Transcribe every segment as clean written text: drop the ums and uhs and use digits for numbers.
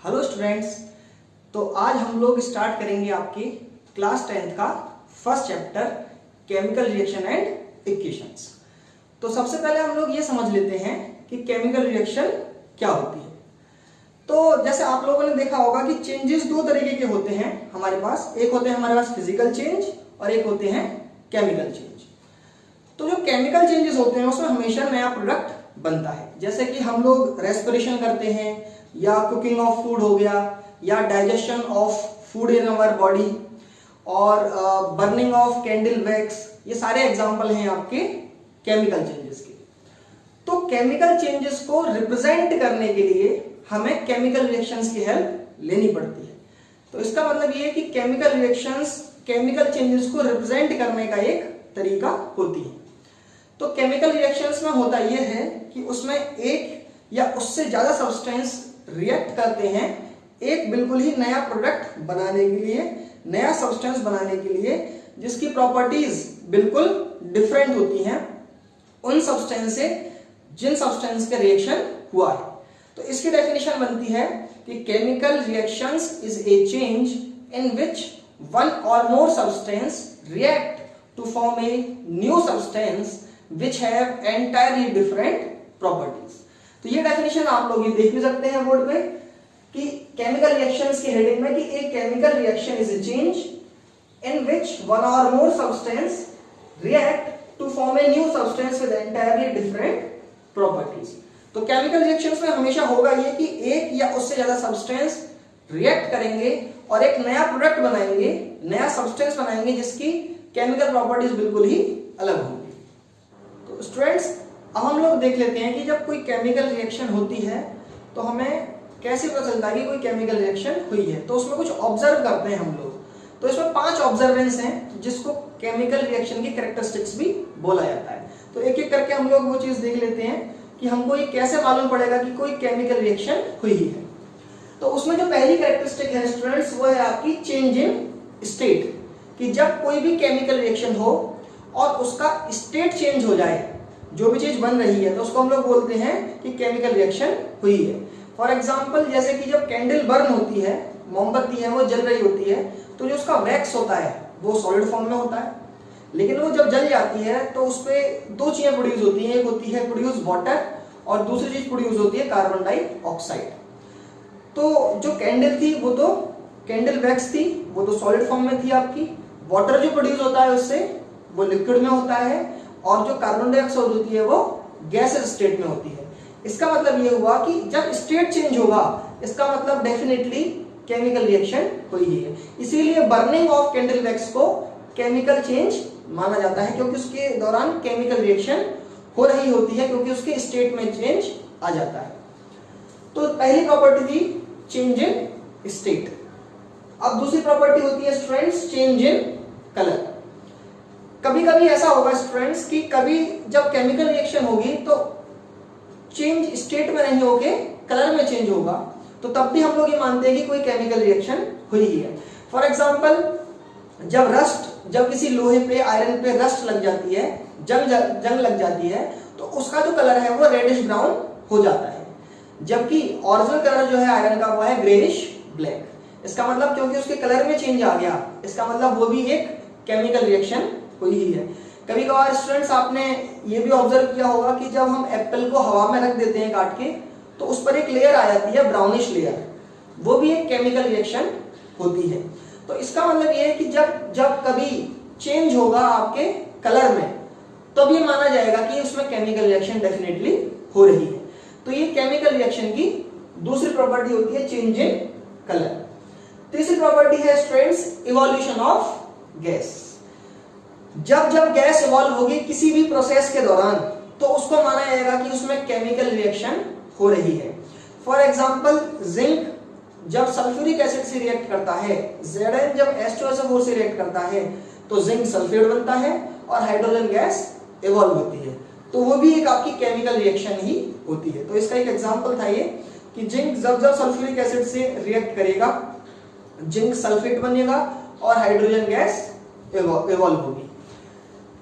Hello students. तो आज हम लोग स्टार्ट करेंगे आपकी क्लास 10th का first chapter chemical reaction and equations. तो सबसे पहले हम लोग ये समझ लेते हैं कि केमिकल रिएक्शन क्या होती है। तो जैसे आप लोगों ने देखा होगा कि चेंजेस दो तरीके के होते हैं हमारे पास। एक होते हैं हमारे पास फिजिकल चेंज और एक होते हैं केमिकल चेंज। तो जो केमिकल चेंजेस होते हैं उसमें हमेशा नया प्रोडक्ट बनता है। जैसे कि हम लोग रेस्पिरेशन करते हैं या कुकिंग ऑफ फूड हो गया या digestion of food in our body और बर्निंग ऑफ कैंडल वैक्स, ये सारे एग्जांपल हैं आपके केमिकल चेंजेस के। तो केमिकल चेंजेस को रिप्रेजेंट करने के लिए हमें केमिकल रिएक्शंस की हेल्प लेनी पड़ती है। तो इसका मतलब ये है कि केमिकल रिएक्शंस केमिकल चेंजेस को रिप्रेजेंट करने का एक तरीका होती है। तो केमिकल रिएक्शंस में होता यह है कि उसमें एक या उससे ज्यादा सब्सटेंस रिएक्ट करते हैं एक बिल्कुल ही नया प्रोडक्ट बनाने के लिए, नया सब्सटेंस बनाने के लिए, जिसकी प्रॉपर्टीज बिल्कुल डिफरेंट होती हैं उन सब्सटेंस से जिन सब्सटेंस का रिएक्शन हुआ है। तो इसकी डेफिनेशन बनती है कि chemical reactions is a change in which one or more substance react to form a new substance which have entirely different properties। तो ये डेफिनेशन आप लोग ये देख भी सकते हैं बोर्ड पे कि केमिकल रिएक्शंस की हेडिंग में कि एक chemical reaction is a change in which one or more substance react to form a new substance with entirely different properties. तो केमिकल रिएक्शंस में हमेशा होगा ये कि एक या उससे ज्यादा सब्सटेंस रिएक्ट करेंगे और एक नया प्रोडक्ट बनाएंगे, नया सब्सटेंस बनाएंगे जिसकी केमिकल प्रॉपर्टीज बिल्कुल ही अलग होंगी। तो स्टूडेंट्स, अब हम लोग देख लेते हैं कि जब कोई केमिकल रिएक्शन होती है तो हमें कैसे पता चलता है कि कोई केमिकल रिएक्शन हुई है। तो उसमें कुछ ऑब्जर्व करते हैं हम लोग। तो इसमें 5 ऑब्जर्वेंस हैं जिसको केमिकल रिएक्शन की कैरेक्टरिस्टिक्स भी बोला जाता है। तो एक एक करके हम लोग वो चीज देख लेते हैं कि हमको ये कैसे मालूम पड़ेगा कि कोई केमिकल रिएक्शन हुई है। तो उसमें जो पहली कैरेक्टरिस्टिक है स्टूडेंट्स वो है आपकी चेंज इन स्टेट, कि जब कोई भी केमिकल रिएक्शन हो और उसका स्टेट चेंज हो जाए, जो भी चीज बन रही है, तो उसको हम लोग बोलते हैं कि केमिकल रिएक्शन हुई है। फॉर एग्जांपल जैसे कि जब कैंडल बर्न होती है, मोमबत्ती है वो जल रही होती है, तो जो उसका वैक्स होता है वो सॉलिड फॉर्म में होता है, लेकिन वो जब जल जाती है तो उसपे 2 चीजें प्रोड्यूस होती हैं। एक होती है प्रोड्यूस वाटर और दूसरी चीज प्रोड्यूस होती है कार्बन डाइऑक्साइड। तो जो कैंडल थी वो तो कैंडल वैक्स थी, वो तो सॉलिड फॉर्म में थी आपकी। वाटर जो प्रोड्यूस होता है उससे वो लिक्विड में होता है और जो कार्बन डाइऑक्साइड होती है वो गैसेस स्टेट में होती है। इसका मतलब ये हुआ कि जब स्टेट चेंज होगा इसका मतलब डेफिनेटली केमिकल रिएक्शन हुई है। इसीलिए बर्निंग ऑफ कैंडल वैक्स को केमिकल चेंज माना जाता है, क्योंकि उसके दौरान केमिकल रिएक्शन हो रही होती है, क्योंकि उसके स्टेट में चेंज आ जाता है। तो पहली प्रॉपर्टी थी चेंज इन स्टेट। अब दूसरी प्रॉपर्टी होती है स्टूडेंट्स चेंज इन कलर। कभी कभी ऐसा होगा स्टूडेंट्स कि कभी जब केमिकल रिएक्शन होगी तो चेंज स्टेट में नहीं होके कलर में चेंज होगा, तो तब भी हम लोग ये मानते हैं कि कोई केमिकल रिएक्शन हुई ही है। फॉर एग्जांपल जब किसी लोहे पे, आयरन पे रस्ट लग जाती है, जंग लग जाती है, तो उसका जो कलर है वो रेडिश ब्राउन हो जाता है, जबकि ओरिजिनल कलर जो है आयरन का वो है ग्रेइश ब्लैक। इसका मतलब क्योंकि उसके कलर में चेंज आ गया, इसका मतलब वो भी एक केमिकल रिएक्शन हुई ही है। कभी कभार स्टूडेंट्स आपने ये भी ऑब्जर्व किया होगा कि जब हम एप्पल को हवा में रख देते हैं काट के, तो उस पर एक लेयर आ जाती है ब्राउनिश लेयर, वो भी एक केमिकल रिएक्शन होती है। तो इसका मतलब ये है कि जब कभी चेंज होगा आपके कलर में तो ये माना जाएगा कि उसमें केमिकल रिएक्शन डेफिनेटली हो रही है। तो ये केमिकल रिएक्शन की दूसरी प्रॉपर्टी होती है चेंज इन कलर। तीसरी प्रॉपर्टी है स्टूडेंट्स इवोल्यूशन ऑफ गैस। जब गैस इवॉल्व होगी किसी भी प्रोसेस के दौरान तो उसको माना जाएगा कि उसमें केमिकल रिएक्शन हो रही है। फॉर एग्जांपल जिंक जब सल्फ्यूरिक एसिड से रिएक्ट करता है, Zn जब H2SO4 से रिएक्ट करता है तो जिंक सल्फेट बनता है और हाइड्रोजन गैस इवॉल्व होती है, तो वो भी एक आपकी केमिकल रिएक्शन ही होती है। तो इसका एक एग्जांपल था ये कि जिंक जब सल्फ्यूरिक एसिड से रिएक्ट करेगा जिंक सल्फेट बनेगा और हाइड्रोजन गैस इवॉल्व होगी।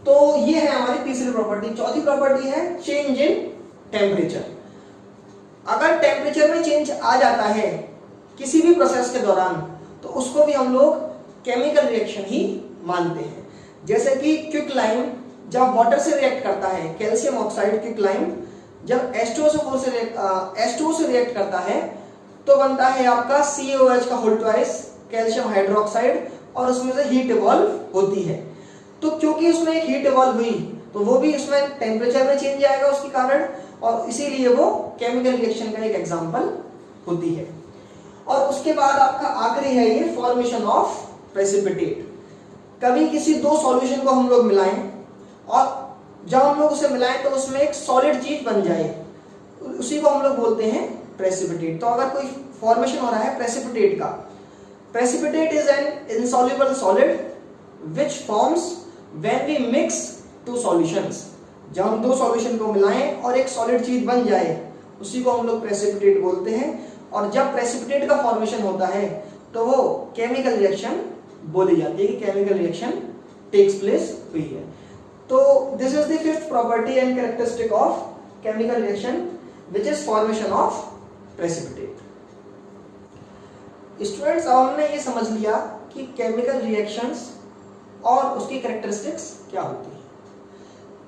तो ये है हमारी तीसरी प्रॉपर्टी। चौथी प्रॉपर्टी है चेंज इन टेम्परेचर। अगर टेम्परेचर में चेंज आ जाता है किसी भी प्रोसेस के दौरान, तो उसको भी हम लोग केमिकल रिएक्शन ही मानते हैं। जैसे कि क्विकलाइम जब वाटर से रिएक्ट करता है, कैल्शियम ऑक्साइड क्विकलाइम जब H2SO4 से H2O से रिएक्ट करता है तो बनता है आपका CaOH का होल ट्वाइस कैल्शियम हाइड्रोक्साइड, और उसमें से हीट इवॉल्व होती है। तो क्योंकि उसमें एक हीट इवॉल्व हुई तो वो भी उसमें टेम्परेचर में चेंज आएगा उसके कारण, और इसीलिए वो केमिकल रिएक्शन का एक एग्जांपल होती है। और उसके बाद आपका आखिरी है ये फॉर्मेशन ऑफ प्रेसिपिटेट। कभी किसी दो सॉल्यूशन को हम लोग मिलाएं और जब हम लोग उसे मिलाएं तो उसमें एक सॉलिड चीज बन जाए, उसी को हम लोग बोलते हैं प्रेसिपिटेट। तो अगर कोई फॉर्मेशन हो रहा है प्रेसिपिटेट का, precipitate is an insoluble solid which forms when we mix two solutions. जब हम दो सॉल्यूशन को मिलाएं और एक सॉलिड चीज बन जाए उसी को हम लोग प्रेसिपिटेट बोलते हैं। और जब प्रेसिपिटेट का फॉर्मेशन होता है तो वो केमिकल रिएक्शन बोली जाती है कि केमिकल रिएक्शन टेक्स प्लेस हुई है। तो this is the fifth property and characteristic of chemical reaction which is formation of precipitate. Students, अब हमने ये समझ लिया कि केमिकल रिएक्शंस और उसकी कैरेक्टरिस्टिक्स क्या होती है।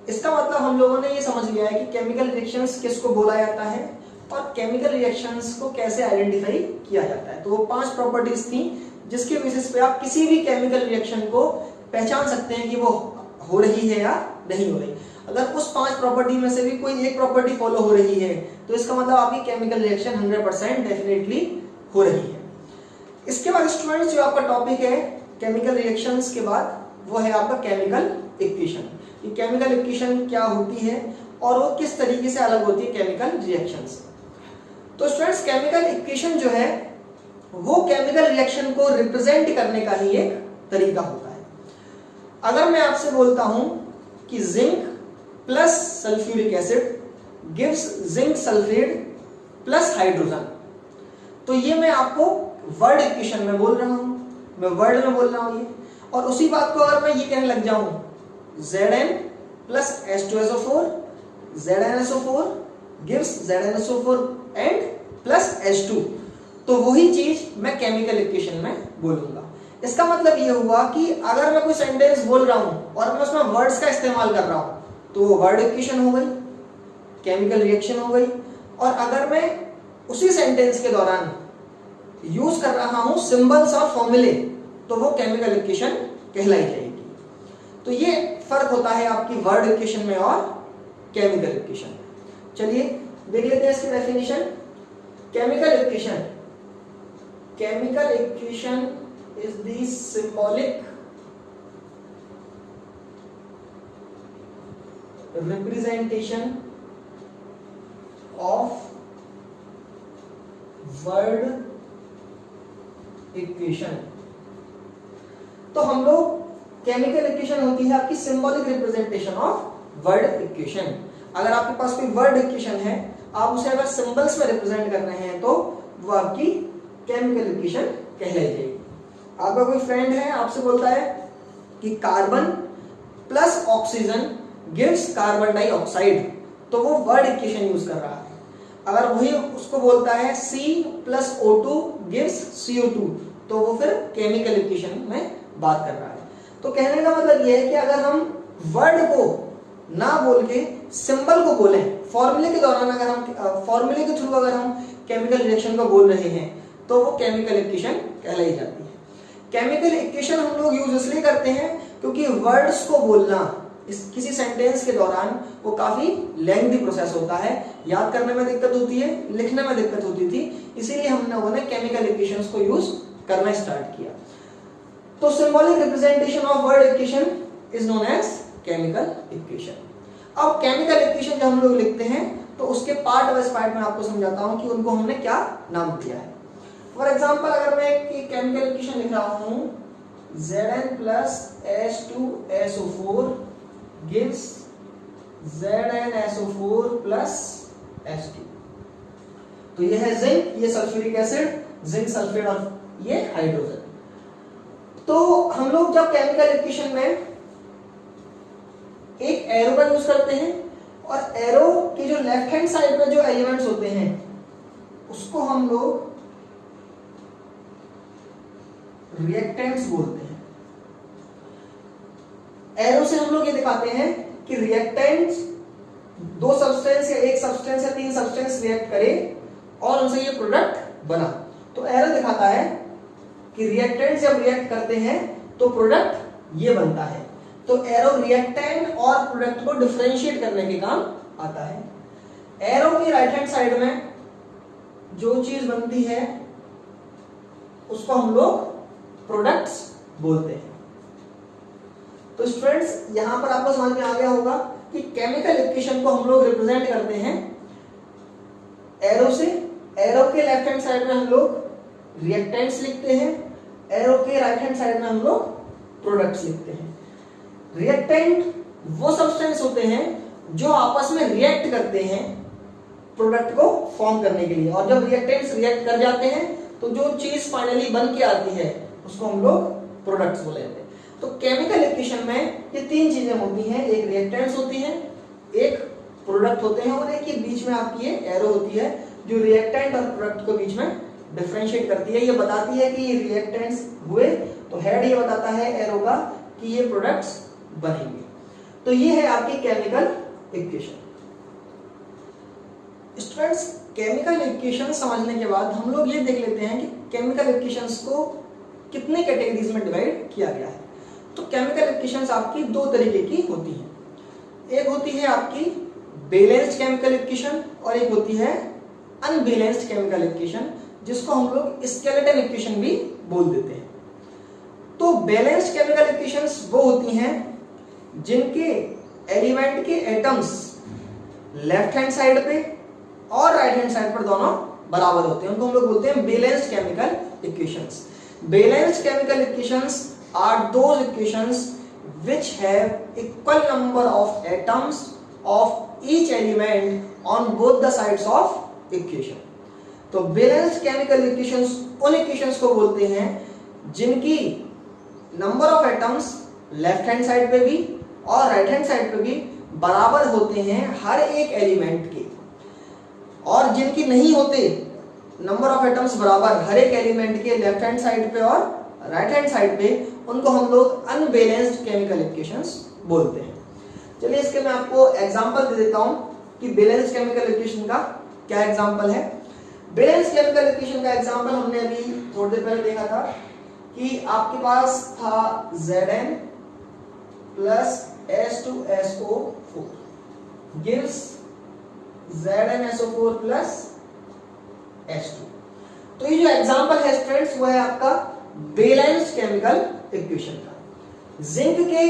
इसका मतलब हम लोगों ने ये समझ लिया है कि केमिकल रिएक्शंस किसको बोला जाता है और केमिकल रिएक्शंस को कैसे आइडेंटिफाई किया जाता है। तो वो 5 प्रॉपर्टीज थी जिसके बेसिस पे आप किसी भी केमिकल रिएक्शन को पहचान सकते हैं कि वो हो रही है या नहीं हो रही। अगर उस 5 प्रॉपर्टी में से भी कोई एक प्रॉपर्टी फॉलो हो रही है तो इसका मतलब आपकी केमिकल रिएक्शन 100% डेफिनेटली हो रही है। इसके बाद स्टूडेंट्स जो आपका टॉपिक है केमिकल रिएक्शंस के बाद वो है आपका केमिकल इक्वेशन। कि केमिकल इक्वेशन क्या होती है और वो किस तरीके से अलग होती है केमिकल रिएक्शन से। तो स्टूडेंट्स, केमिकल इक्वेशन जो है वो केमिकल रिएक्शन को रिप्रेजेंट करने का ही एक तरीका होता है। अगर मैं आपसे बोलता हूं कि zinc plus sulphuric acid gives zinc sulphate plus hydrogen, तो ये मैं आपको वर्ड इक्वेशन में बोल रहा हूं, मैं वर्ड में बोल रहा हूं ये। और उसी बात को अगर मैं ये कहने लग जाऊं Zn plus H2SO4 ZnSO4 gives ZnSO4 and plus H2, तो वही चीज मैं केमिकल इक्वेशन में बोलूंगा। इसका मतलब ये हुआ कि अगर मैं कोई सेंटेंस बोल रहा हूं और मैं उसमें वर्ड्स का इस्तेमाल कर रहा हूं तो वो वर्ड इक्वेशन हो गई, केमिकल रिएक्शन हो गई। और अगर मैं उसी सेंटेंस के दौरान यूज कर रहा हूं सिंबल्स और फॉर्मूले तो वो केमिकल इक्वेशन कहलाई जाएगी। तो ये फर्क होता है आपकी वर्ड इक्वेशन में और केमिकल इक्वेशन में। चलिए देख लेते हैं इसकी definition. Chemical equation, chemical equation is the symbolic representation of word equation. तो हम लोग केमिकल इक्वेशन होती है आपकी symbolic representation of word equation. अगर आपके पास कोई वर्ड इक्वेशन है, आप उसे अगर सिंबल्स में रिप्रेजेंट कर रहे हैं तो वो आपकी केमिकल इक्वेशन कहलाई जाएगी। आपका कोई फ्रेंड है, आपसे बोलता है कि carbon plus oxygen gives carbon dioxide, तो वो वर्ड इक्वेशन यूज कर रहा है। अगर वही उसको बोलता है C plus O2 gives CO2, तो वो फिर केमिकल इक्वेशन में बात कर रहा है। तो कहने का मतलब यह है कि अगर हम वर्ड को ना बोल के सिंबल को बोलें, फॉर्मूले के दौरान अगर हम फॉर्मूले के थ्रू अगर हम केमिकल रिएक्शन को बोल रहे हैं तो वो केमिकल इक्वेशन कहलाई जाती है। केमिकल इक्वेशन हम लोग यूज इसलिए करते हैं क्योंकि वर्ड्स को बोलना किसी सेंटेंस के दौरान वो काफी लेंथी प्रोसेस होता है, याद करने में दिक्कत होती है, लिखने में दिक्कत होती थी, इसीलिए हम लोगों ने केमिकल इक्वेशंस को यूज करना स्टार्ट किया। तो symbolic representation of word equation is known as chemical equation. अब केमिकल इक्वेशन जब हम लोग लिखते हैं तो उसके पार्ट वाइज पार्ट में आपको समझाता हूं कि उनको हमने क्या नाम दिया है। फॉर एग्जांपल, अगर मैं एक केमिकल इक्वेशन लिख रहा हूं Zn plus H2SO4 gives ZnSO4 plus H2, तो ये है जिंक, ये सल्फ्यूरिक एसिड, जिंक सल्फेट और ये हाइड्रोजन। तो हम लोग जब केमिकल इक्वेशन में एक एरो का यूज करते हैं और एरो की जो लेफ्ट हैंड साइड में जो एलिमेंट्स होते हैं उसको हम लोग रिएक्टेंट्स बोलते हैं। एरो से हम लोग ये दिखाते हैं कि रिएक्टेंट्स दो सब्सटेंस या एक सब्सटेंस या तीन सब्सटेंस रिएक्ट करे और उनसे ये प्रोडक्ट बना। तो एरो दिखाता है कि रिएक्टेंट्स जब रिएक्ट करते हैं तो प्रोडक्ट ये बनता है। तो एरो रिएक्टेंट और प्रोडक्ट को डिफरेंशिएट करने के काम आता है। एरो की राइट हैंड साइड में जो चीज बनती है उसको हम लोग प्रोडक्ट्स बोलते हैं। तो स्टूडेंट्स यहां पर आपको समझ में आ गया होगा कि केमिकल इक्वेशन को हम लोग रिप्रेजेंट करते हैं एरो से। एरो के लेफ्ट हैंड साइड में हम लोग रिएक्टेंट्स लिखते हैं, एरो के राइट हैंड साइड में हम लोग प्रोडक्ट्स लिखते हैं। रिएक्टेंट वो सब्सटेंस होते हैं जो आपस में रिएक्ट करते हैं प्रोडक्ट को फॉर्म करने के लिए, और जब रिएक्टेंट्स रिएक्ट कर जाते हैं तो जो चीज फाइनली बन के आती है उसको हम लोग प्रोडक्ट्स बोलते हैं। तो केमिकल इक्वेशन में ये तीन चीजें होती हैं, एक रिएक्टेंट्स होती हैं, एक प्रोडक्ट होते हैं और एक ये बीच में आपकी ये एरो होती है जो रिएक्टेंट और प्रोडक्ट को बीच में डिफरेंशिएट करती है। ये बताती है कि ये रिएक्टेंट्स हुए तो हेड ये बताता है एरो का कि ये प्रोडक्ट्स बनेंगे। तो ये है आपकी chemical equation. Students chemical equation समझने के बाद हम लोग ये देख लेते हैं कि केमिकल इक्वेशंस को कितने कैटेगरीज में डिवाइड किया गया है। तो केमिकल इक्वेशंस आपकी दो तरीके की होती हैं। एक होती है आपकी बैलेंस्ड केमिकल इक्वेशन और एक होती है अनबैलेंस्ड केमिकल इक्वेशन, जिसको हम लोग स्केलेटन इक्वेशन भी बोल देते हैं। तो बैलेंस्ड केमिकल इक्वेशंस वो होती हैं जिनके एलिमेंट के एटम्स लेफ्ट हैंड साइड पे और राइट हैंड साइड पर दोनों बराबर होते हैं, उनको हम लोग बोलते हैं balanced chemical equations. Balanced chemical equations are those equations which have equal number of atoms of each element on both the sides of equation। तो बैलेंस्ड केमिकल इक्वेशंस उन इक्वेशंस को बोलते हैं जिनकी number of atoms left hand side पे भी और right hand side पे भी बराबर होते हैं हर एक एलिमेंट के, और जिनकी नहीं होते नंबर ऑफ एटम्स बराबर हर एक एलिमेंट के लेफ्ट हैंड साइड पे और राइट हैंड साइड पे, उनको हम लोग अनबैलेंस्ड केमिकल इक्वेशंस बोलते हैं। चलिए इसके मैं आपको एग्जांपल दे देता हूं कि बैलेंस्ड केमिकल इक्वेशन का क्या एग्जांपल है। बैलेंस्ड केमिकल इक्वेशन का एग्जांपल हमने अभी थोड़ी देर पहले देखा था कि आपके पास था Zn plus H2SO4 gives ZnSO4 plus H2। तो ये जो एग्जांपल है स्टूडेंट्स वो है आपका बैलेंस्ड केमिकल इक्वेशन का। जिंक के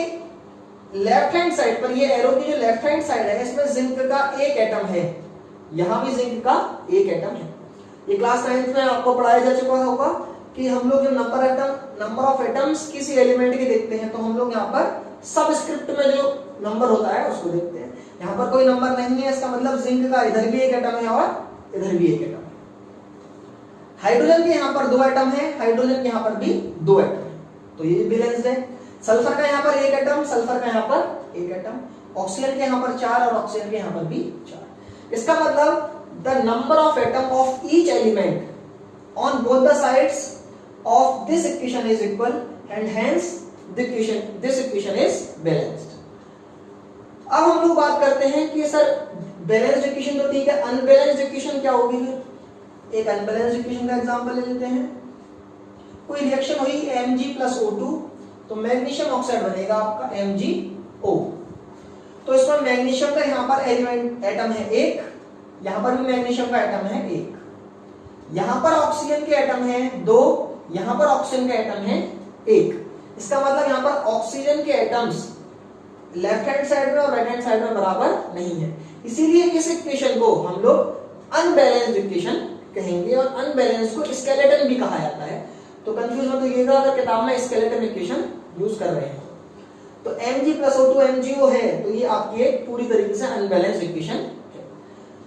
लेफ्ट हैंड साइड पर, ये एरो की जो लेफ्ट हैंड साइड है इसमें जिंक का एक एटम है, यहां भी जिंक का एक एटम है। ये क्लास 9th में आपको पढ़ाया जा चुका होगा कि हम लोग जो नंबर ऑफ एटम्स किसी एलिमेंट के देखते हैं तो हम लोग यहाँ पर सबस्क्रिप्ट में जो नंबर होता है उसको देखते हैं। यहाँ पर कोई नंबर नहीं है, इसका मतलब जिंक का इधर भी एक एटम है और इधर भी एक एटम है। हाइड्रोजन के यहाँ पर दो एटम है, हाइड्रोजन के यहाँ पर भी दो एटम है, तो ये बैलेंस्ड है। सल्फर का यहाँ पर एक एटम, सल्फर का यहाँ पर एक एटम, ऑक्सीजन के यहाँ पर 4 और ऑक्सीजन के यहाँ पर भी 4। इसका मतलब the number of atom of each element on both the sides of this equation is equal and hence this equation is balanced. अब हम लोग बात करते हैं कि सर बैलेंस्ड इक्वेशन तो ठीक है, अनबैलेंस्ड इक्वेशन क्या होगी। फिर एक अनबैलेंस्ड इक्वेशन का एग्जांपल ले लेते हैं। कोई रिएक्शन हुई Mg+O2 तो मैग्नीशियम ऑक्साइड बनेगा आपका MgO। तो इसमें मैग्नीशियम का यहाँ पर एटम है एक, यहाँ पर भी मैग्नीशियम का एटम है एक, यहाँ पर ऑक्सीजन के एटम है 2, यहाँ पर ऑक्सीजन का एटम है 1। इसका मतलब यहाँ पर ऑक्सीजन के एटम्स लेफ्ट हैंड साइड में और राइट हैंड साइड में बराबर नहीं है, इसीलिए इस इक्वेशन को हम लोग अनबैलेंस्ड इक्वेशन कहेंगे और अनबैलेंस्ड को स्केलेटन भी कहा जाता है। तो कंफ्यूज मत होइएगा अगर किताब में स्केलेटन इक्वेशन यूज कर रहे हैं। तो Mg+O2 MgO है तो ये आपकी एक पूरी तरीके से अनबैलेंस्ड इक्वेशन है।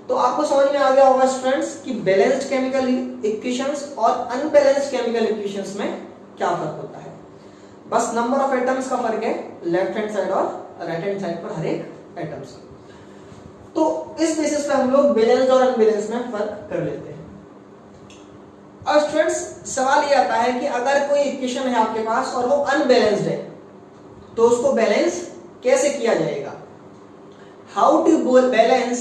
तो आपको समझ में आ गया होगा स्टूडेंट्स कि बैलेंस्ड केमिकल इक्वेशंस और अनबैलेंस्ड केमिकल इक्वेशंस में क्या फर्क होता है। बस नंबर ऑफ एटम्स का फर्क है लेफ्ट हैंड साइड और राइट हैंड साइड पर हर एक एटम्स का। तो इस बेसिस पे हम लोग बैलेंस्ड और अनबैलेंस्ड में फर्क कर लेते हैं। अब स्टूडेंट्स सवाल ये आता है कि अगर कोई इक्वेशन है आपके पास और वो अनबैलेंस्ड है तो उसको बैलेंस कैसे किया जाएगा। How to balance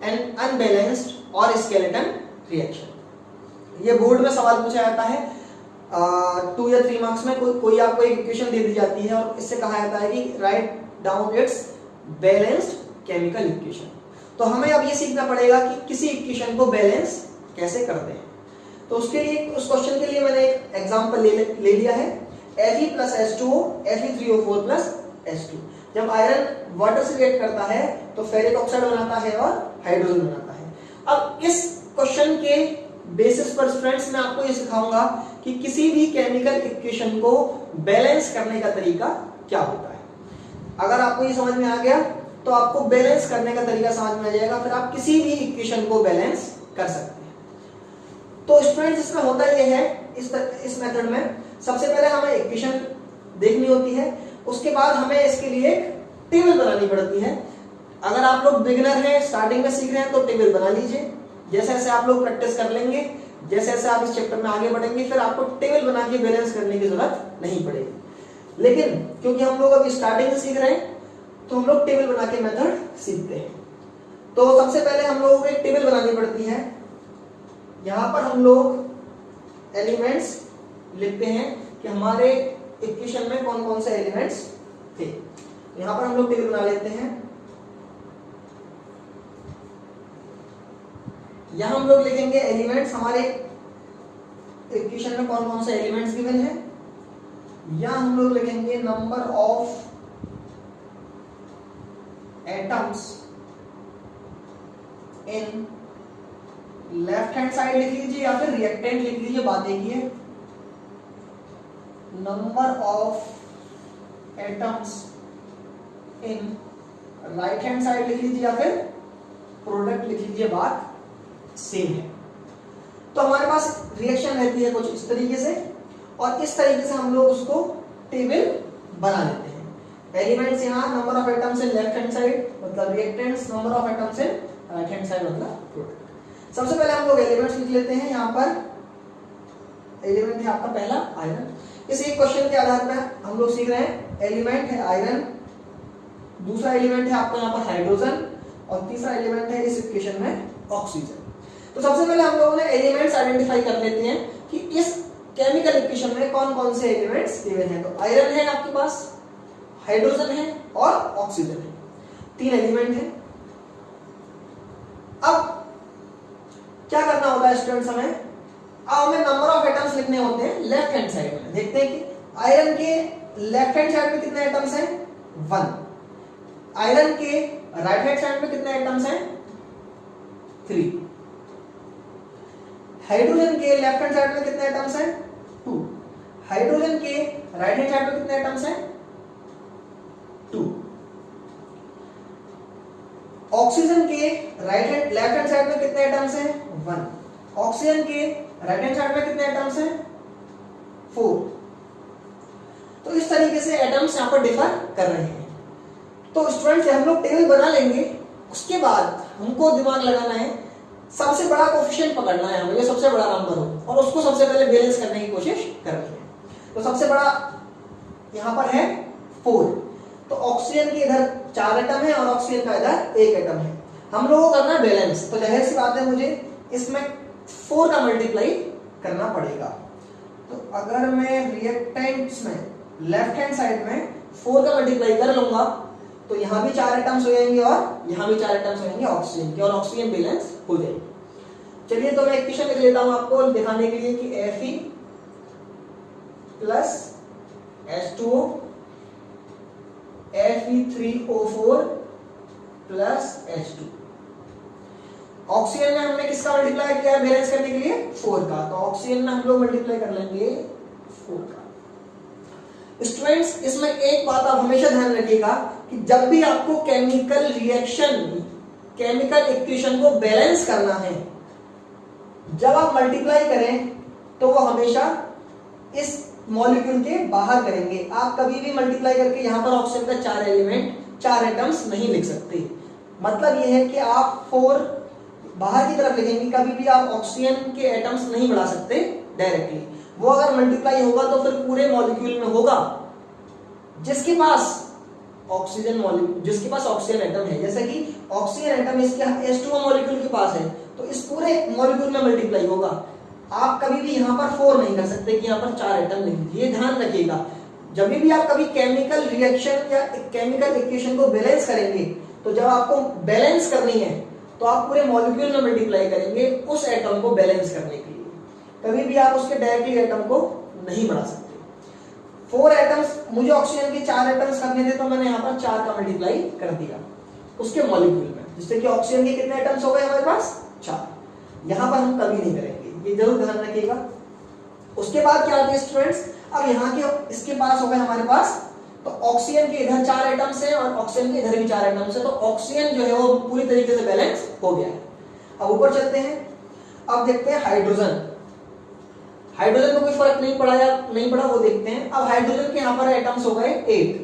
an unbalanced और स्केलेटन रिएक्शन। ये बोर्ड में सवाल पूछा जाता है 2 या 3 मार्क्स में। कोई आपको एक इक्वेशन दे दी जाती है और इससे कहा जाता है कि write down it's balanced chemical equation. तो हमें अब ये सीखना पड़ेगा कि किसी इक्वेशन को बैलेंस कैसे करते हैं। तो उसके लिए उस क्वेश्चन के लिए मैंने एक एग्जांपल ले लिया है Fe plus H2O Fe3O4 plus H2। जब आयरन वाटर से रिएक्ट करता है तो फेरिक ऑक्साइड बनाता है और हाइड्रोजन बनाता है। अब इस क्वेश्चन के बेसिस पर स्टूडेंट्स मैं आपको ये सिखाऊंगा कि किसी भी केमिकल इक्वेशन को बैलेंस करने का तरीका क्या होता है। अगर आपको ये समझ में आ गया तो आपको बैलेंस करने का तरीका समझ में आ जाएगा, फिर आप किसी भी इक्वेशन को बैलेंस कर सकते हैं। तो स्टूडेंट्स इसमें होता ये है इस मेथड में सबसे पहले हमें इक्वेशन देखनी होती है, उसके बाद हमें इसके लिए एक टेबल बनानी पड़ती है। अगर आप लोग बिगिनर हैं, स्टार्टिंग में सीख रहे हैं तो टेबल बना लीजिए। जैसे जैसे आप लोग प्रैक्टिस कर लेंगे, जैसे जैसे आप इस चैप्टर में आगे बढ़ेंगे, फिर आपको टेबल बना के बैलेंस करने की जरूरत नहीं पड़ेगी। लेकिन क्योंकि हम लोग अभी स्टार्टिंग में सीख रहे हैं तो हम लोग टेबल बना के मेथड सीखते हैं। तो सबसे पहले हम लोगों को एक टेबल बनानी पड़ती है। यहां पर हम लोग एलिमेंट्स लिखते हैं कि हमारे इक्वेशन में कौन कौन से एलिमेंट्स थे। यहां पर हम लोग टेबल बना लेते हैं। यहां हम लोग लिखेंगे एलिमेंट्स, हमारे इक्वेशन में कौन कौन से एलिमेंट्स गिवन है। यहां हम लोग लिखेंगे number of atoms in left hand side लिख लीजिए या फिर रिएक्टेंट लिख लीजिए, बात एक ही है। Number of atoms in right hand side लिख लीजिए या फिर प्रोडक्ट लिख लीजिए, बात सेम है। तो हमारे पास रिएक्शन रहती है कुछ इस तरीके से और इस तरीके से हम लोग उसको टेबल बना लेते हैं। एलिमेंट्स यहाँ, number of atoms in left hand side मतलब reactants, number of atoms in right hand side मतलब प्रोडक्ट। सबसे पहले हम लोग एलिमेंट्स लिख लेते हैं। यहाँ पर एलिमेंट है आपका पहला आयरन। इस एक क्वेश्चन के आधार पर हम लोग सीख रहे हैं एलिमेंट है आयरन, दूसरा एलिमेंट है आपका यहाँ पर हाइड्रोजन और तीसरा एलिमेंट है इस इक्वेशन में ऑक्सीजन। तो सबसे पहले हम लोगों ने एलिमेंट्स आइडेंटिफाई कर लेते हैं कि इस केमिकल इक्वेशन में कौन कौन से एलिमेंट्स गिवन हैं। तो आयरन है आपके पास, हाइड्रोजन है और ऑक्सीजन है, 3 एलिमेंट है। अब क्या करना होता है स्टूडेंट्स हमें, अब हमें नंबर ऑफ एटम्स लिखने होते हैं लेफ्ट हैंड साइड में। देखते हैं कि आयरन के लेफ्ट हैंड साइड में कितने एटम्स हैं, 1। आयरन के राइट हैंड साइड में कितने एटम्स हैं, 3। हाइड्रोजन के लेफ्ट हैंड साइड में कितने एटम्स हैं, 2। हाइड्रोजन के राइट हैंड साइड में कितने एटम्स हैं, 2। ऑक्सीजन के लेफ्ट हैंड साइड में कितने एटम्स हैं, 1। ऑक्सीजन के राइट हैंड साइड में कितने एटम्स हैं, 4। तो इस तरीके से एटम्स यहां पर डिफर कर रहे हैं। तो स्टूडेंट्स हम लोग टेबल बना लेंगे, उसके बाद हमको दिमाग लगाना है, सबसे बड़ा कोफिशिएंट पकड़ना है हमें, सबसे बड़ा नंबर हो और उसको सबसे पहले बैलेंस करने की कोशिश करनी है। तो सबसे बड़ा यहां पर है 4। तो ऑक्सीजन के इधर 4 एटम है और ऑक्सीजन का इधर 1 एटम है। हम लोगों को करना बैलेंस, तो जाहिर सी बात है मुझे इसमें 4 का मल्टीप्लाई करना पड़ेगा। तो अगर मैं रिएक्टेंट्स में लेफ्ट हैंड साइड में 4 का मल्टीप्लाई कर लूंगा तो यहां भी 4 एटम्स हो जाएंगे और यहां भी 4 एटम्स हो जाएंगे ऑक्सीजन के और ऑक्सीजन बैलेंस हो जाएगी। चलिए तो मैं इक्वेशन लिख लेता हूं आपको दिखाने के लिए कि Fe plus H2O Fe3O4 plus H2। Oxygen में हमने किसका मल्टीप्लाई किया है बैलेंस करने के लिए, 4 का। तो ऑक्सीजन में हम लोग मल्टीप्लाई कर लेंगे 4 का। स्टूडेंट्स इसमें एक बात आप हमेशा ध्यान रखिएगा कि जब भी आपको केमिकल रिएक्शन, केमिकल इक्वेशन को बैलेंस करना है, जब आप मल्टीप्लाई करें तो वो हमेशा इस मॉलिक्यूल के बाहर करेंगे। आप कभी भी मल्टीप्लाई करके यहां पर ऑक्सीजन का 4 एलिमेंट 4 एटम्स नहीं लिख सकते। मतलब यह है कि आप 4 बाहर की तरफ लिखेंगे, कभी भी आप ऑक्सीजन के एटम्स नहीं बढ़ा सकते डायरेक्टली। वो अगर मल्टीप्लाई होगा तो फिर पूरे मॉलिक्यूल में होगा जिसके पास ऑक्सीजन मॉलिक्यूल, जिसके पास ऑक्सीजन एटम है। जैसे कि ऑक्सीजन एटम इसके H2O मॉलिक्यूल के पास है तो इस पूरे मॉलिक्यूल में मल्टीप्लाई होगा। आप कभी भी यहाँ पर 4 नहीं कर सकते कि यहाँ पर 4 एटम लिख दीजिए, ये ध्यान रखिएगा। जब भी आप कभी केमिकल रिएक्शन या केमिकल इक्वेशन को बैलेंस करेंगे तो जब आपको बैलेंस करनी है तो आप पूरे मॉलिक्यूल में मल्टीप्लाई करेंगे उस एटम को बैलेंस करने के लिए। कभी भी आप उसके डायरेक्टली एटम को नहीं बढ़ा सकते। 4 एटम्स, मुझे ऑक्सीजन के 4 एटम्स करने थे तो मैंने यहाँ पर 4 का मल्टीप्लाई कर दिया उसके मॉलिक्यूल में, जिससे कि ऑक्सीजन के कितने एटम्स हो गए हमारे पास 4। यहाँ पर हम कभी नहीं करेंगे, ये जरूर ध्यान रखिएगा। उसके बाद क्या आती है स्टूडेंट्स, अब यहाँ के इसके पास हो गए हमारे पास, तो ऑक्सीजन के इधर 4 एटम्स हैं और ऑक्सीजन के इधर भी 4 एटम्स हैं, तो ऑक्सीजन जो है वो पूरी तरीके से बैलेंस हो गया है। अब ऊपर चलते हैं, अब देखते हैं हाइड्रोजन। हाइड्रोजन में कोई फर्क नहीं पड़ा या नहीं पड़ा वो देखते हैं। अब हाइड्रोजन के यहाँ पर एटम्स हो गए 8,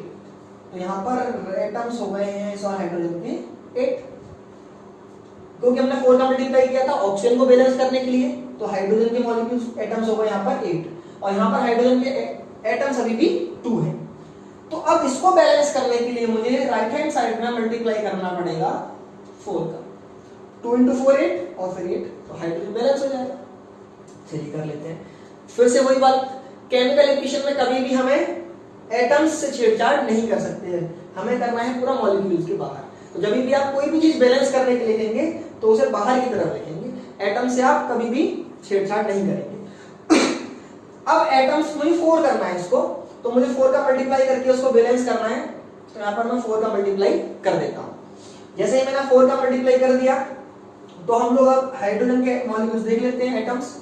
तो यहाँ पर एटम्स हो गए हैं इस हाइड्रोजन के 8, क्योंकि हमने 4 का मल्टीप्लाई किया था ऑक्सीजन को बैलेंस करने के लिए, तो हाइड्रोजन के मॉलिक्यूल्स एटम्स हो गए यहाँ पर 8 और यहाँ पर हाइड्रोजन के एटम्स अभी भी 2 हैं। तो अब इसको बैलेंस करने के लिए मुझे राइट हैंड साइड में मल्टीप्लाई करना पड़ेगा 4 का, 2 into 4 8 और फिर 8, तो हाइड्रोजन बैलेंस हो जाएगा। चलिए कर लेते हैं फिर से वही बात, केमिकल इक्वेशन में कभी भी हमें एटम्स से छेड़छाड़ नहीं कर सकते हैं, हमें करना है पूरा मॉलिक्यूल्स के बाहर। तो जब भी आप कोई भी चीज बैलेंस करने के लिए लिखेंगे तो उसे बाहर की तरफ लिखेंगे, एटम से आप कभी भी छेड़छाड़ नहीं करेंगे। अब एटम्स मुझे 4 करना है इसको, तो मुझे 4 का मल्टीप्लाई करके उसको बैलेंस करना है, तो यहाँ पर मैं 4 का मल्टीप्लाई कर देता हूँ। जैसे ही मैंने 4 का मल्टीप्लाई कर दिया तो हम लोग अब हाइड्रोजन के मॉलिक्यूल्स देख लेते हैं। एटम्स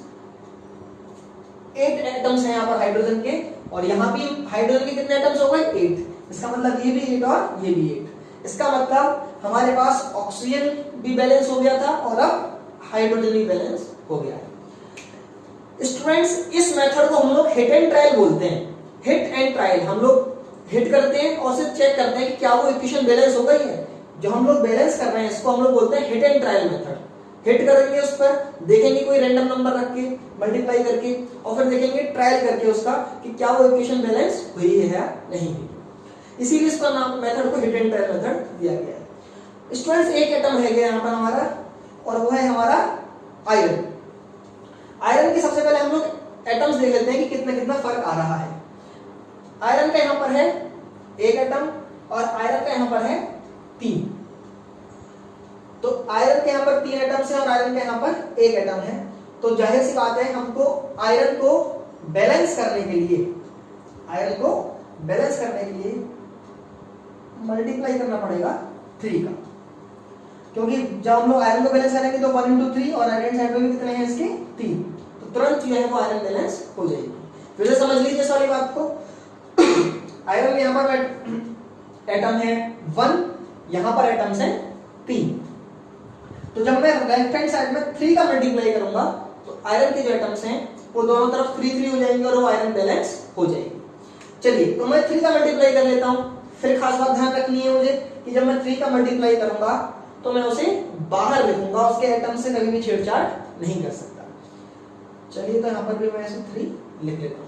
8 एटम्स हैं यहाँ पर हाइड्रोजन के, और यहाँ भी हाइड्रोजन के कितने एटम्स हो गए 8। इसका मतलब ये भी 8 और ये भी 8। इसका मतलब हमारे पास ऑक्सीजन भी बैलेंस हो गया था और अब हाइड्रोजन भी बैलेंस हो गया है। स्टूडेंट्स, इस मेथड को हम लोग हिट एंड ट्रायल बोलते हैं। हिट एंड ट्रायल, हम लोग हिट करते हैं और सिर्फ चेक करते हैं कि क्या वो इक्वेशन बैलेंस हो गई है। जो हम लोग बैलेंस कर रहे हैं इसको हम लोग बोलते हैं hit and trial method. Hit करेंगे उस पर, देखेंगे कोई रैंडम नंबर रख के मल्टीप्लाई करके, और फिर देखेंगे ट्रायल करके उसका कि क्या वो इक्वेशन बैलेंस हुई है या नहीं हुई। इसीलिए इसका नाम मेथड को हिट एंड ट्रायल मेथड दिया गया है। स्टूडेंट्स, एक एटम है यहाँ पर हमारा, और वो है हमारा आयरन। आयरन की सबसे पहले हम लोग एटम्स देख लेते हैं कि कितना कितना फर्क आ रहा है। आयरन का यहाँ पर है 1 एटम और आयरन का यहाँ पर है 3। तो आयरन के यहाँ पर 3 एटम्स हैं और आयरन के यहाँ पर 1 एटम है, तो जाहिर सी बात है हमको आयरन को बैलेंस करने के लिए, आयरन को बैलेंस करने के लिए मल्टीप्लाई करना पड़ेगा 3 का, क्योंकि जब हम लोग आयरन को बैलेंस करेंगे तो 1 into 3 और राइट हैंड साइड में भी कितने हैं इसके 3, तो तुरंत जो है वो आयरन बैलेंस हो जाएगी। फिर से समझ लीजिए सारी बात को। आयरन में यहाँ पर एटम है 1, यहाँ पर एटम्स हैं 3, तो जब मैं लेफ्ट हैंड साइड में 3 का मल्टीप्लाई करूंगा तो आयरन के जो एटम्स हैं वो दोनों तरफ 3 3 हो जाएंगे और वो आयरन बैलेंस हो जाएगी। चलिए, तो मैं 3 का मल्टीप्लाई कर लेता हूं। फिर खास बात ध्यान रखनी है मुझे कि जब मैं 3 का मल्टीप्लाई करूंगा तो मैं उसे बाहर लिखूंगा, उसके एटम से कभी भी छेड़छाड़ नहीं कर सकता। चलिए, तो यहाँ पर भी मैं ऐसे 3 लिख लेता हूँ।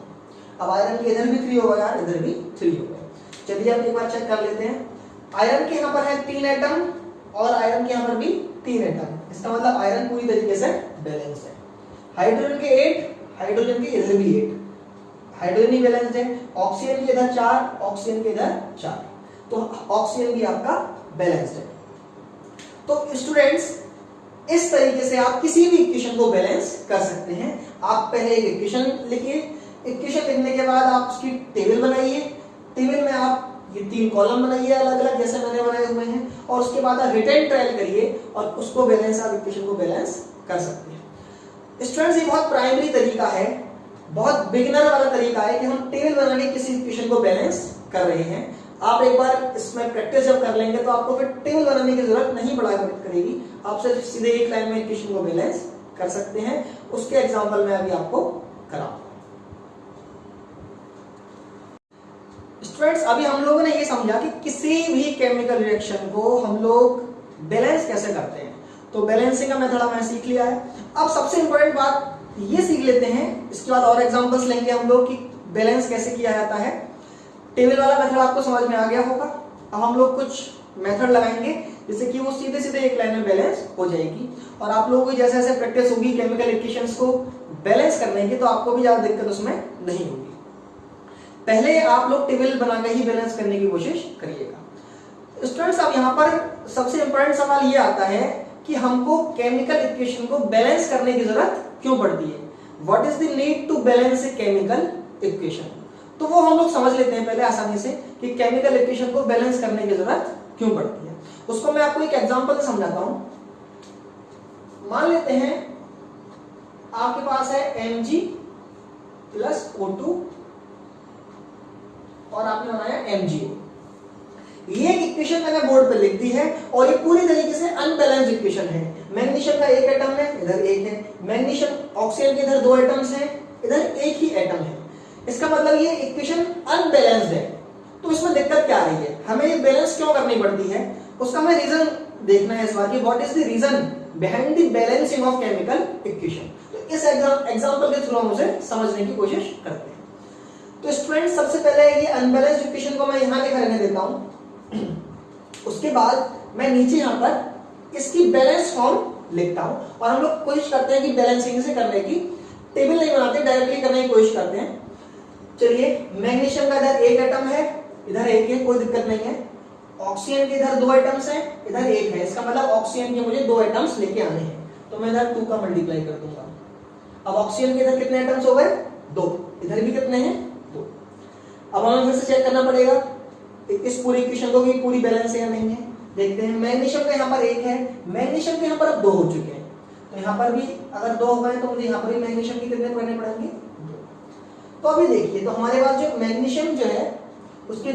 अब आयरन के इधर भी 3 होगा यार, इधर भी 3 होगा। चलिए अब एक बार चेक कर लेते हैं। आयरन के यहाँ पर है 3 एटम और आयरन के यहाँ पर भी 3 एटम, इसका मतलब आयरन पूरी तरीके से बैलेंस है। हाइड्रोजन के 8, हाइड्रोजन के इधर भी 8, हाइड्रोजन ही बैलेंस है। ऑक्सीजन के इधर 4, ऑक्सीजन के इधर 4, तो ऑक्सीजन भी आपका बैलेंस्ड है। तो स्टूडेंट्स, इस तरीके से आप किसी भी इक्वेशन को बैलेंस कर सकते हैं। आप पहले एक इक्वेशन लिखिए, इक्वेशन लिखने के बाद आप उसकी टेबल बनाइए, टेबल में आप ये 3 कॉलम बनाइए अलग अलग जैसे मैंने बनाए हुए हैं, और उसके बाद आप रिटर्न ट्रायल करिए और उसको बैलेंस, आप इक्वेशन को बैलेंस कर सकते हैं। स्टूडेंट्स, ये बहुत प्राइमरी तरीका है, बहुत बिगिनर वाला तरीका है कि हम टेबल बना के किसी इक्वेशन को बैलेंस कर रहे हैं। आप एक बार इसमें प्रैक्टिस जब कर लेंगे तो आपको फिर टेबल बनाने की जरूरत नहीं पड़ा करेगी, आप सिर्फ सीधे एक लाइन में इक्वेशन को बैलेंस कर सकते हैं। उसके एग्जाम्पल में अभी आपको कराऊंगा। स्टूडेंट्स, अभी हम लोगों ने ये समझा कि किसी भी केमिकल रिएक्शन को हम लोग बैलेंस कैसे करते हैं, तो बैलेंसिंग का मेथड हमने सीख लिया है। अब सबसे इंपॉर्टेंट बात ये सीख लेते हैं, इसके बाद और एग्जांपल्स लेंगे हम लोग कि बैलेंस कैसे किया जाता है। टेबल वाला मेथड आपको समझ में आ गया होगा। अब हम लोग कुछ मेथड लगाएंगे जिससे कि वो सीधे सीधे एक लाइन में बैलेंस हो जाएगी, और आप लोगों को जैसे जैसे प्रैक्टिस होगी केमिकल इक्वेशंस को बैलेंस करने की, तो आपको भी ज्यादा दिक्कत उसमें नहीं होगी। पहले आप लोग टेबल बनाकर ही बैलेंस करने की कोशिश करिएगा। स्टूडेंट्स, अब यहाँ पर सबसे इंपॉर्टेंट सवाल ये आता है कि हमको केमिकल इक्वेशन को बैलेंस करने की जरूरत क्यों पड़ती है। What is the need to balance a chemical equation. तो वो हम लोग समझ लेते हैं पहले आसानी से कि केमिकल इक्वेशन को बैलेंस करने की जरूरत क्यों पड़ती है। उसको मैं आपको एक एग्जांपल से समझाता हूं। मान लेते हैं आपके पास है Mg प्लस O2 और आपने बनाया MgO। ये इक्वेशन मैंने बोर्ड पे लिख दी है और ये पूरी तरीके से अनबैलेंस्ड इक्वेशन है। मैग्नीशियम का एक एटम है, इधर एक है। मैग्नीशियम ऑक्सीजन के इधर दो एटम्स हैं, इधर एक ही एटम है। इसका मतलब ये इक्वेशन अनबैलेंस्ड है। तो इसमें दिक्कत क्या आ रही है, हमें ये बैलेंस क्यों करनी पड़ती है, उसका हमें रीजन देखना है इस बार की। What is the reason behind the balancing of chemical equation. तो इस एग्जांपल के थ्रू हम उसे समझने की कोशिश करते हैं। तो स्टूडेंट, सबसे पहले ये अनबैलेंस्ड इक्वेशन को मैं यहां लिखा रहने देता हूं। उसके बाद मैं नीचे यहां पर इसकी बैलेंस फॉर्म लिखता हूं और हम लोग कोशिश करते हैं कि बैलेंसिंग से करने की, टेबल नहीं बनाते, डायरेक्टली करने की कोशिश करते हैं। चलिए, मैग्नीशियम का इधर एक एटम है, इधर एक है, कोई दिक्कत नहीं है। ऑक्सीजन के इधर दो एटम्स हैं, इधर एक है। इसका मतलब ऑक्सीजन के मुझे दो एटम्स लेके आने हैं, तो मैं इधर 2 का मल्टीप्लाई कर दूंगा। अब ऑक्सीजन के इधर कितने एटम्स हो गए, 2। इधर भी कितने हैं, 2। अब हमें फिर से चेक करना पड़ेगा इस पूरी इक्वेशन को कि पूरी बैलेंस है या नहीं है। देखते हैं, मैग्नीशियम का यहाँ पर एक है, मैग्नीशियम के यहाँ पर अब 2 हो चुके हैं, तो यहाँ पर भी अगर 2 हो गए तो मुझे यहाँ पर भी मैग्नीशियम के कितने करने पड़ेंगे, 2। तो अभी देखिए, तो हमारे पास जो मैग्नीशियम जो है उसके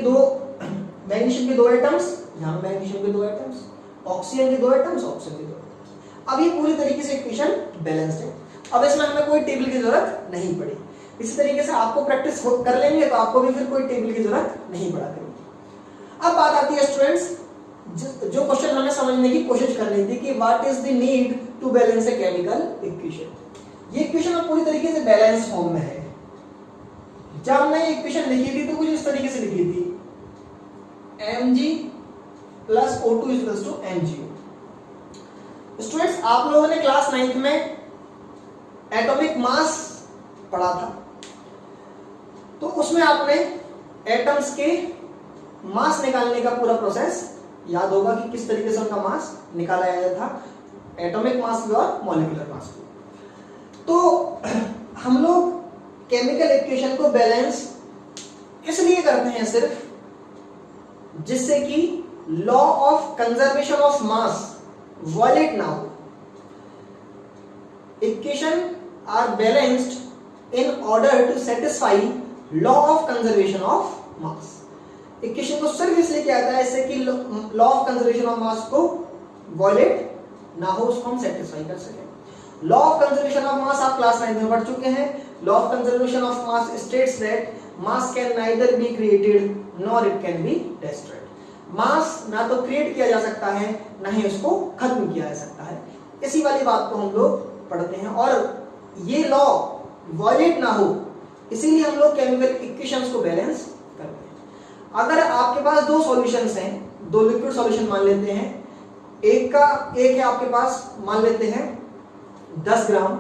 मैग्नीशियम के 2 एटम्स, यहाँ मैग्नीशियम के 2 एटम्स, ऑक्सीजन के 2 एटम्स, ऑक्सीजन के 2 एटम्स। अब ये पूरी तरीके से इक्वेशन बैलेंस्ड है। अब इसमें हमें कोई टेबल की जरूरत नहीं पड़ी। इसी तरीके से आपको प्रैक्टिस कर लेंगे तो आपको भी फिर कोई टेबल की जरूरत नहीं पड़ा करेगी। अब बात आती है स्टूडेंट्स, जो क्वेश्चन हमें समझने की कोशिश कर रही थी कि what is the need to balance a chemical equation. ये इक्वेशन पूरी तरीके से बैलेंस फॉर्म में है। जब हमने इक्वेशन लिखी थी तो कुछ इस तरीके से लिखी थी, Mg plus O2 equals to MgO। Students, आप लोगों ने क्लास 9th में एटॉमिक मास पढ़ा था, तो उसमें आपने एटम्स के मास निकालने का पूरा प्रोसेस याद होगा कि किस तरीके से उनका मास निकाला गया था, एटॉमिक मास भी और मॉलिक्यूलर मास भी। तो हम लोग केमिकल इक्वेशन को बैलेंस इसलिए करते हैं सिर्फ जिससे कि law of conservation of mass violate ना हो। Equation are balanced in order to satisfy law of conservation of mass. Equation को सिर्फ इसलिए किया जाता है इससे कि law of conservation of mass को वायलेट ना हो, उसको हम सेटिस्फाई कर सकें। Law of conservation of mass आप क्लास 9 में पढ़ चुके हैं। Law of conservation of mass states that mass can neither be created nor it can be destroyed. Mass ना तो क्रिएट किया जा सकता है ना ही उसको खत्म किया जा सकता है। इसी वाली बात को हम लोग पढ़ते हैं और ये लॉ वायलेट ना हो इसीलिए हम लोग केमिकल इक्वेशंस को बैलेंस करते हैं। अगर आपके पास 2 सॉल्यूशंस हैं, 2 लिक्विड सॉल्यूशन मान लेते हैं, एक है आपके पास मान लेते हैं 10 ग्राम,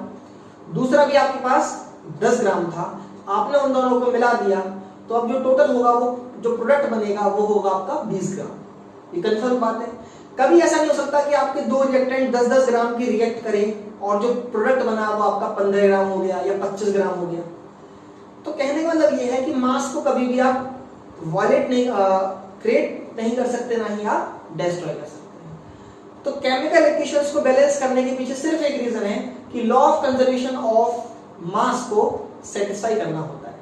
दूसरा भी आपके पास 10 ग्राम था, आपने उन दोनों को मिला दिया तो अब जो टोटल होगा, वो जो प्रोडक्ट बनेगा वो होगा आपका 20 ग्राम। ये कंफर्म बात है। कभी ऐसा नहीं हो सकता कि आपके 2 रिएक्टेंट 10-10 ग्राम की रिएक्ट करें और जो प्रोडक्ट बना वो आपका 15 ग्राम हो गया या 25 ग्राम हो गया। तो कहने का मतलब ये है कि मास को कभी भी आप वायलेट नहीं, क्रिएट नहीं कर सकते, ना ही आप डिस्ट्रॉय कर सकते हैं। तो केमिकल इक्वेशंस को बैलेंस करने के पीछे सिर्फ एक रीजन है कि law of conservation of mass को सेटिस्फाई करना होता है।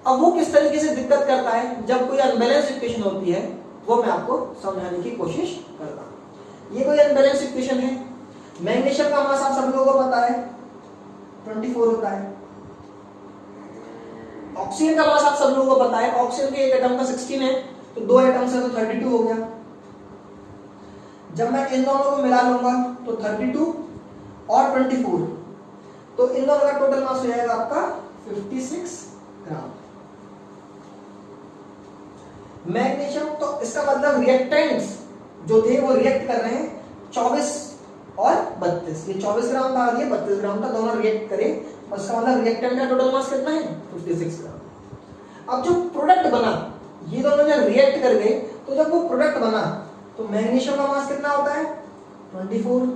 अब वो किस तरीके से दिक्कत करता है जब कोई अनबैलेंस्ड इक्वेशन होती है, वो मैं आपको समझाने की कोशिश करता हूं। ये कोई अनबैलेंस्ड इक्वेशन है। मैग्नीशियम का मास आप सब लोगों को पता है 24 होता है। ऑक्सीजन का मास आप सब लोगों को पता है, ऑक्सीजन के एक एटम का 16 है, तो 2 एटम से तो 32 हो गया। जब मैं इन दोनों को मिला लूंगा तो 32 और 24, तो इन दोनों का टोटल मास हो जाएगा आपका 56 ग्राम। मैग्नीशियम, तो इसका मतलब रिएक्टेंट्स जो थे वो रिएक्ट कर रहे हैं 24 और 32, ये 24 ग्राम था और ये 32 ग्राम था, दोनों रिएक्ट करें और इसका मतलब रिएक्टेंट का टोटल मास कितना है 56 ग्राम। अब जो प्रोडक्ट बना, ये दोनों जब रिएक्ट कर गए तो जब वो प्रोडक्ट बना तो मैग्नीशियम का मास कितना होता है 24,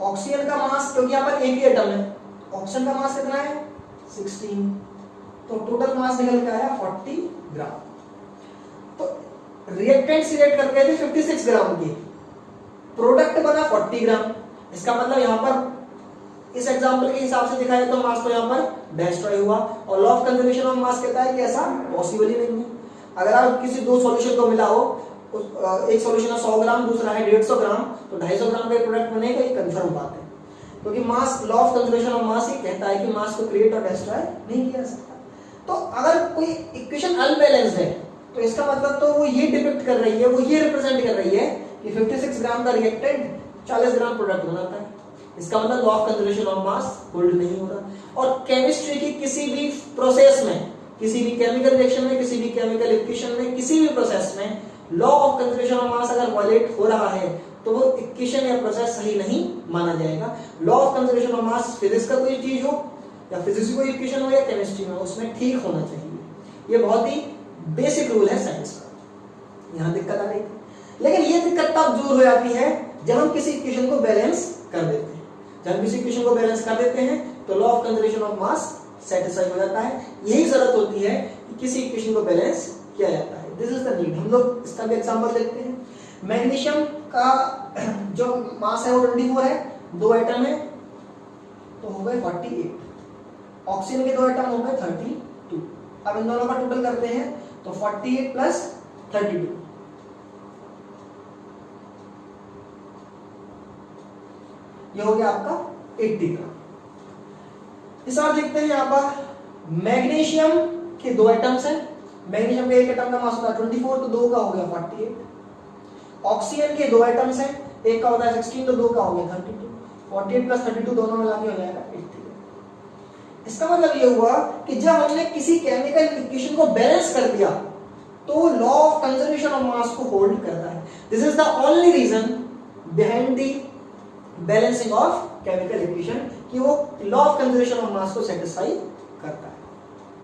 ऑक्सीजन का मास, क्योंकि यहाँ पर एक ही एटम है, ऑक्सीजन का मास कितना है 16, तो टोटल मास निकल के आया 40 ग्राम। तो रिएक्टेंट्स रिएक्ट कर गए थे 56 ग्राम की, प्रोडक्ट बना 40 ग्राम। इसका मतलब यहाँ पर इस एग्जांपल के हिसाब से दिखाया तो मास तो यहाँ पर डिस्ट्रॉय हुआ, और लॉ ऑफ कंजर्वेशन ऑफ मास कहता है कि ऐसा पॉसिबल ही नहीं है। अगर आप किसी दो सॉल्यूशन को मिलाओ, एक सॉल्यूशन है 100 ग्राम, दूसरा है 150 ग्राम, तो 250 ग्राम का प्रोडक्ट बनेगा, ये कंफर्म बात है, क्योंकि mass, law of conservation of mass ही कहता है कि मास को क्रिएट और डिस्ट्रॉय नहीं किया जा सकता। तो अगर कोई इक्वेशन अनबैलेंस्ड है तो इसका मतलब तो वो ये डिपिक्ट कर रही है, वो ये रिप्रेजेंट कर रही है कि 56 ग्राम का रिएक्टेंट 40 ग्राम प्रोडक्ट बनाता है। इसका मतलब law of conservation of mass hold नहीं हो रहा। और केमिस्ट्री की किसी भी प्रोसेस में, किसी भी केमिकल रिएक्शन में, किसी भी केमिकल इक्वेशन में, किसी भी प्रोसेस में लॉ ऑफ कंजर्वेशन ऑफ मास अगर वायलेट हो रहा है तो वो इक्वेशन या प्रोसेस सही नहीं माना जाएगा। Law of conservation of mass physics का कोई चीज हो या फिजिक्स की कोई इक्वेशन हो या केमिस्ट्री में, उसमें ठीक होना चाहिए। ये बहुत ही बेसिक रूल है साइंस का, यहाँ दिक्कत आ रही है। लेकिन ये दिक्कत तब दूर हो जाती है जब हम किसी इक्वेशन को बैलेंस कर देते हैं। जब हम किसी इक्वेशन को बैलेंस कर देते हैं तो law of conservation of mass satisfy हो जाता है। यही जरूरत होती है कि किसी इक्वेशन को बैलेंस किया जाता है। This is the need. हम लोग इसका भी एग्जांपल देखते हैं। मैग्नीशियम का जो मास है वो 24 है, दो एटम है तो हो गए 48, ऑक्सीजन के दो एटम हो गए 32। अब इन दोनों का टोटल करते हैं तो 48 प्लस 32, ये हो गया आपका 80 ग्राम। इस बार देखते हैं यहाँ पर मैग्नीशियम के दो एटम्स हैं। मैग्नीशियम के एक एटम का मास होता है 24, तो दो का हो गया 48। ऑक्सीजन के दो एटम्स हैं, एक का होता है 16, तो दो का हो गया 32। 48 प्लस 32 दोनों मिला के हो जाएगा 80। इसका मतलब ये हुआ कि जब हमने किसी केमिकल इक्वेशन को बैलेंस कर दिया तो law of conservation of mass को होल्ड करता है। This is the only reason behind the balancing of chemical equation कि वो law of conservation of mass को सेटिस्फाई